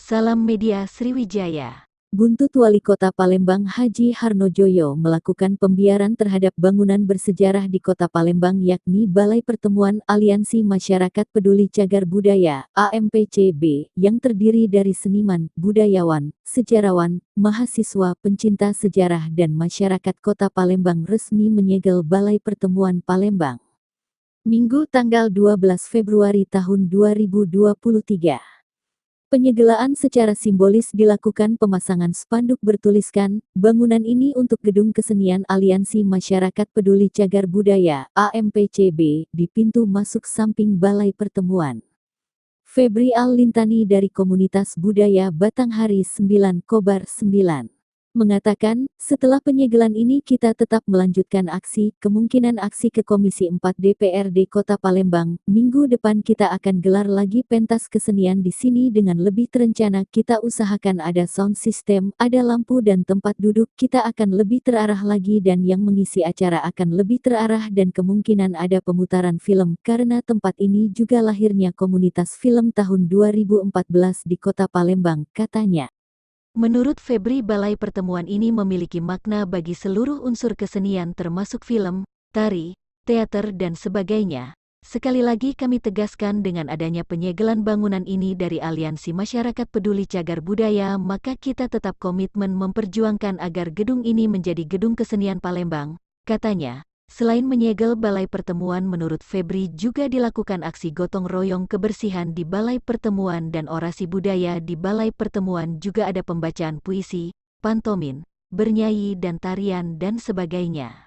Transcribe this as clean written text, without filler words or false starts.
Salam Media Sriwijaya. Buntut Wali Kota Palembang Haji Harnojoyo melakukan pembiaran terhadap bangunan bersejarah di Kota Palembang yakni Balai Pertemuan Aliansi Masyarakat Peduli Cagar Budaya (AMPCB) yang terdiri dari seniman, budayawan, sejarawan, mahasiswa, pencinta sejarah dan masyarakat Kota Palembang resmi menyegel Balai Pertemuan Palembang. Minggu tanggal 12 Februari tahun 2023. Penyegelaan secara simbolis dilakukan pemasangan spanduk bertuliskan, bangunan ini untuk Gedung Kesenian Aliansi Masyarakat Peduli Cagar Budaya (AMPCB) di pintu masuk samping Balai Pertemuan. Febri Al-Lintani dari Komunitas Budaya Batanghari 9 Kobar 9 mengatakan, setelah penyegelan ini kita tetap melanjutkan aksi, kemungkinan aksi ke Komisi 4 DPRD Kota Palembang. Minggu depan kita akan gelar lagi pentas kesenian di sini dengan lebih terencana. Kita usahakan ada sound system, ada lampu dan tempat duduk. Kita akan lebih terarah lagi dan yang mengisi acara akan lebih terarah dan kemungkinan ada pemutaran film karena tempat ini juga lahirnya komunitas film tahun 2014 di Kota Palembang, katanya. Menurut Febri, balai pertemuan ini memiliki makna bagi seluruh unsur kesenian termasuk film, tari, teater dan sebagainya. Sekali lagi kami tegaskan dengan adanya penyegelan bangunan ini dari Aliansi Masyarakat Peduli Cagar Budaya, maka kita tetap komitmen memperjuangkan agar gedung ini menjadi Gedung Kesenian Palembang, katanya. Selain menyegel balai pertemuan, menurut Febri juga dilakukan aksi gotong royong kebersihan di balai pertemuan dan orasi budaya di balai pertemuan, juga ada pembacaan puisi, pantomin, bernyanyi dan tarian dan sebagainya.